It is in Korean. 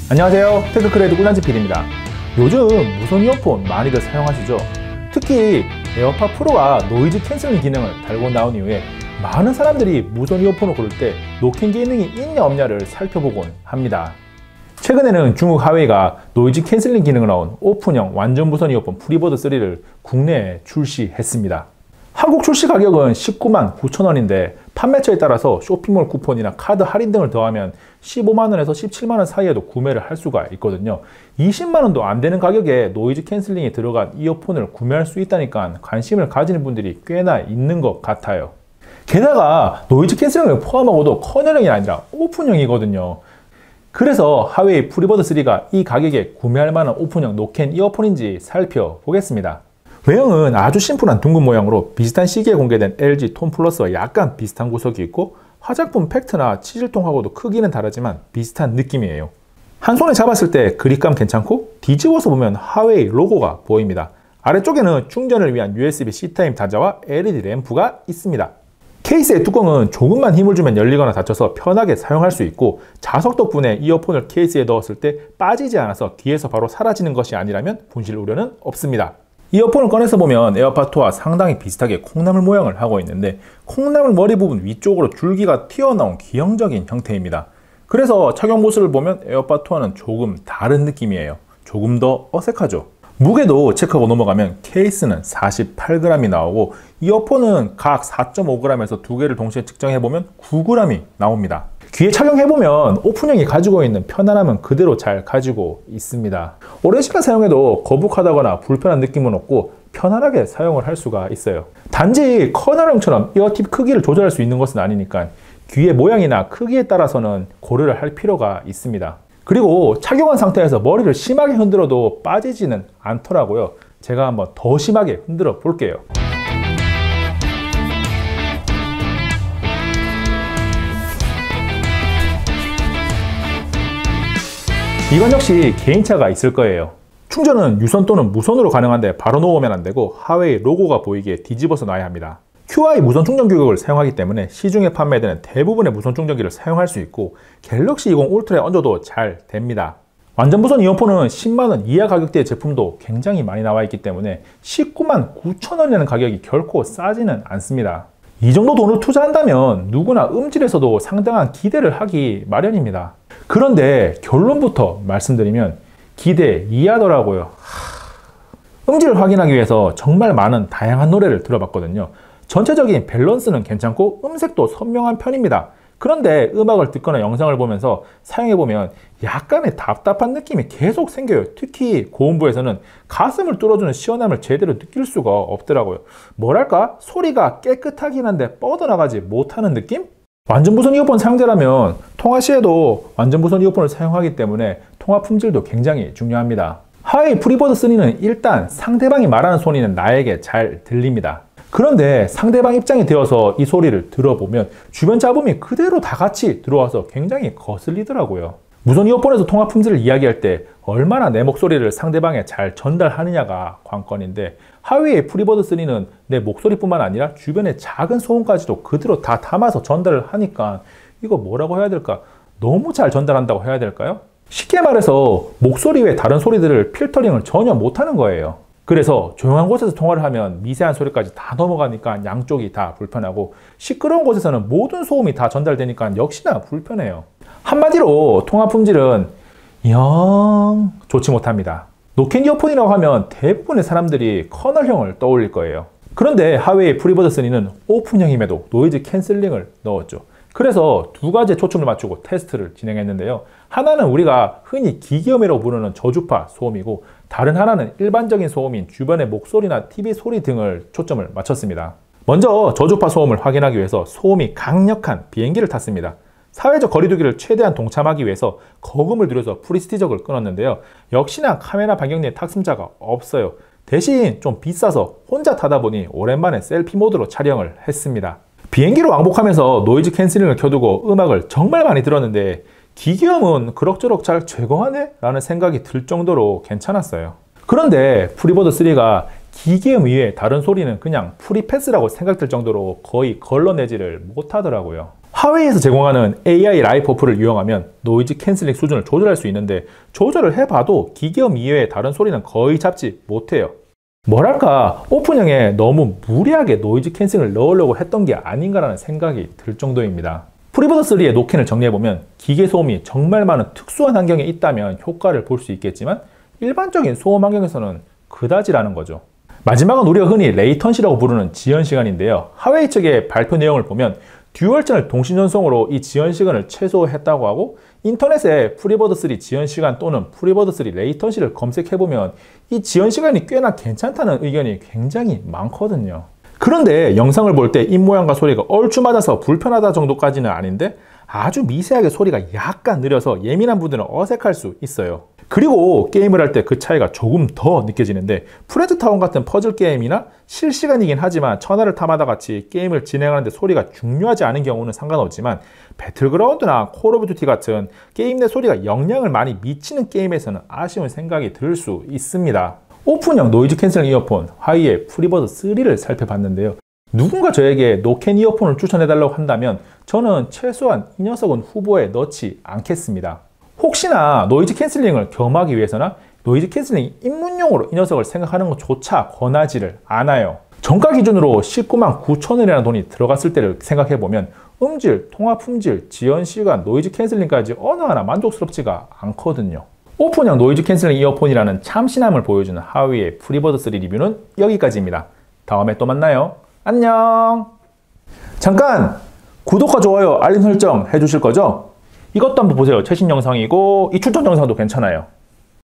안녕하세요, 테크크레드 꿀단지 PD입니다. 요즘 무선 이어폰 많이들 사용하시죠? 특히 에어팟 프로가 노이즈 캔슬링 기능을 달고 나온 이후에 많은 사람들이 무선 이어폰을 고를 때 노캔 기능이 있냐 없냐를 살펴보곤 합니다. 최근에는 중국 하웨이가 노이즈 캔슬링 기능을 넣은 오픈형 완전 무선 이어폰 프리버드 3를 국내에 출시했습니다. 한국 출시 가격은 19만 9천 원인데 판매처에 따라서 쇼핑몰 쿠폰이나 카드 할인 등을 더하면 15만원에서 17만원 사이에도 구매를 할 수가 있거든요. 20만원도 안 되는 가격에 노이즈 캔슬링이 들어간 이어폰을 구매할 수 있다니까 관심을 가지는 분들이 꽤나 있는 것 같아요. 게다가 노이즈 캔슬링을 포함하고도 커널형이 아니라 오픈형이거든요. 그래서 하웨이 프리버드 3가 이 가격에 구매할 만한 오픈형 노캔 이어폰인지 살펴보겠습니다. 외형은 아주 심플한 둥근 모양으로 비슷한 시기에 공개된 LG 톤 플러스와 약간 비슷한 구석이 있고 화장품 팩트나 치질통하고도 크기는 다르지만 비슷한 느낌이에요. 한 손에 잡았을 때 그립감 괜찮고 뒤집어서 보면 하웨이 로고가 보입니다. 아래쪽에는 충전을 위한 USB-C 타입 단자와 LED 램프가 있습니다. 케이스의 뚜껑은 조금만 힘을 주면 열리거나 닫혀서 편하게 사용할 수 있고 자석 덕분에 이어폰을 케이스에 넣었을 때 빠지지 않아서 귀에서 바로 사라지는 것이 아니라면 분실 우려는 없습니다. 이어폰을 꺼내서 보면 에어팟2와 상당히 비슷하게 콩나물 모양을 하고 있는데 콩나물 머리 부분 위쪽으로 줄기가 튀어나온 기형적인 형태입니다. 그래서 착용 모습을 보면 에어팟2와는 조금 다른 느낌이에요. 조금 더 어색하죠. 무게도 체크하고 넘어가면 케이스는 48g이 나오고 이어폰은 각 4.5g에서 두 개를 동시에 측정해보면 9g이 나옵니다. 귀에 착용해보면 오픈형이 가지고 있는 편안함은 그대로 잘 가지고 있습니다. 오랜 시간 사용해도 거북하다거나 불편한 느낌은 없고 편안하게 사용을 할 수가 있어요. 단지 커널형처럼 이어팁 크기를 조절할 수 있는 것은 아니니까 귀의 모양이나 크기에 따라서는 고려를 할 필요가 있습니다. 그리고 착용한 상태에서 머리를 심하게 흔들어도 빠지지는 않더라고요. 제가 한번 더 심하게 흔들어 볼게요. 이건 역시 개인차가 있을 거예요. 충전은 유선 또는 무선으로 가능한데 바로 놓으면 안 되고 하웨이 로고가 보이게 뒤집어서 놔야 합니다. QI 무선 충전 규격을 사용하기 때문에 시중에 판매되는 대부분의 무선 충전기를 사용할 수 있고 갤럭시 20 울트라에 얹어도 잘 됩니다. 완전 무선 이어폰은 10만원 이하 가격대의 제품도 굉장히 많이 나와 있기 때문에 19만 9천 원이라는 가격이 결코 싸지는 않습니다. 이 정도 돈을 투자한다면 누구나 음질에서도 상당한 기대를 하기 마련입니다. 그런데 결론부터 말씀드리면 기대 이하더라고요. 음질을 확인하기 위해서 정말 많은 다양한 노래를 들어봤거든요. 전체적인 밸런스는 괜찮고 음색도 선명한 편입니다. 그런데 음악을 듣거나 영상을 보면서 사용해보면 약간의 답답한 느낌이 계속 생겨요. 특히 고음부에서는 가슴을 뚫어주는 시원함을 제대로 느낄 수가 없더라고요. 뭐랄까? 소리가 깨끗하긴 한데 뻗어나가지 못하는 느낌? 완전 무선 이어폰 사용자라면 통화 시에도 완전 무선 이어폰을 사용하기 때문에 통화 품질도 굉장히 중요합니다. 하웨이 프리버드 3는 일단 상대방이 말하는 소리는 나에게 잘 들립니다. 그런데 상대방 입장이 되어서 이 소리를 들어보면 주변 잡음이 그대로 다 같이 들어와서 굉장히 거슬리더라고요. 무선 이어폰에서 통화 품질을 이야기할 때 얼마나 내 목소리를 상대방에 잘 전달하느냐가 관건인데 하웨이의 프리버드 3는 내 목소리뿐만 아니라 주변의 작은 소음까지도 그대로 다 담아서 전달을 하니까 이거 뭐라고 해야 될까? 너무 잘 전달한다고 해야 될까요? 쉽게 말해서 목소리 외 다른 소리들을 필터링을 전혀 못하는 거예요. 그래서 조용한 곳에서 통화를 하면 미세한 소리까지 다 넘어가니까 양쪽이 다 불편하고 시끄러운 곳에서는 모든 소음이 다 전달되니까 역시나 불편해요. 한마디로 통화 품질은 영 좋지 못합니다. 노캔 이어폰이라고 하면 대부분의 사람들이 커널형을 떠올릴 거예요. 그런데 하웨이 프리버드 3는 오픈형임에도 노이즈 캔슬링을 넣었죠. 그래서 두 가지에 초점을 맞추고 테스트를 진행했는데요. 하나는 우리가 흔히 기계음이라고 부르는 저주파 소음이고 다른 하나는 일반적인 소음인 주변의 목소리나 TV 소리 등을 초점을 맞췄습니다. 먼저 저주파 소음을 확인하기 위해서 소음이 강력한 비행기를 탔습니다. 사회적 거리두기를 최대한 동참하기 위해서 거금을 들여서 프리스티적을 끊었는데요. 역시나 카메라 반경 내에 탑승자가 없어요. 대신 좀 비싸서 혼자 타다 보니 오랜만에 셀피 모드로 촬영을 했습니다. 비행기로 왕복하면서 노이즈 캔슬링을 켜두고 음악을 정말 많이 들었는데 기계음은 그럭저럭 잘 제거하네? 라는 생각이 들 정도로 괜찮았어요. 그런데 프리버드 3가 기계음 이외에 다른 소리는 그냥 프리패스라고 생각될 정도로 거의 걸러내지를 못하더라고요. 하웨이에서 제공하는 AI 라이프 어플을 이용하면 노이즈 캔슬링 수준을 조절할 수 있는데 조절을 해봐도 기계음 이외의 다른 소리는 거의 잡지 못해요. 뭐랄까 오픈형에 너무 무리하게 노이즈 캔슬링을 넣으려고 했던 게 아닌가라는 생각이 들 정도입니다. 프리버드3의 노캔을 정리해보면 기계 소음이 정말 많은 특수한 환경에 있다면 효과를 볼 수 있겠지만 일반적인 소음 환경에서는 그다지라는 거죠. 마지막은 우리가 흔히 레이턴시라고 부르는 지연 시간인데요. 하웨이 측의 발표 내용을 보면 듀얼 채널 동시 전송으로 이 지연 시간을 최소화했다고 하고 인터넷에 프리버드3 지연 시간 또는 프리버드3 레이턴시를 검색해보면 이 지연 시간이 꽤나 괜찮다는 의견이 굉장히 많거든요. 그런데 영상을 볼 때 입모양과 소리가 얼추 맞아서 불편하다 정도까지는 아닌데 아주 미세하게 소리가 약간 느려서 예민한 분들은 어색할 수 있어요. 그리고 게임을 할 때 그 차이가 조금 더 느껴지는데 프렌즈 타운 같은 퍼즐 게임이나 실시간이긴 하지만 천하를 탐하다 같이 게임을 진행하는데 소리가 중요하지 않은 경우는 상관없지만 배틀그라운드나 콜 오브 듀티 같은 게임 내 소리가 영향을 많이 미치는 게임에서는 아쉬운 생각이 들 수 있습니다. 오픈형 노이즈 캔슬링 이어폰 화이의 프리버드 3를 살펴봤는데요. 누군가 저에게 노캔 이어폰을 추천해달라고 한다면 저는 최소한 이 녀석은 후보에 넣지 않겠습니다. 혹시나 노이즈 캔슬링을 겸하기 위해서나 노이즈 캔슬링 입문용으로 이 녀석을 생각하는 것조차 권하지를 않아요. 정가 기준으로 19만 9천 원이라는 돈이 들어갔을 때를 생각해보면 음질, 통화 품질, 지연 시간, 노이즈 캔슬링까지 어느 하나 만족스럽지가 않거든요. 오픈형 노이즈 캔슬링 이어폰이라는 참신함을 보여주는 하웨이의 프리버드 3 리뷰는 여기까지입니다. 다음에 또 만나요. 안녕. 잠깐! 구독과 좋아요, 알림 설정 해주실 거죠? 이것도 한번 보세요. 최신 영상이고 이 추천 영상도 괜찮아요.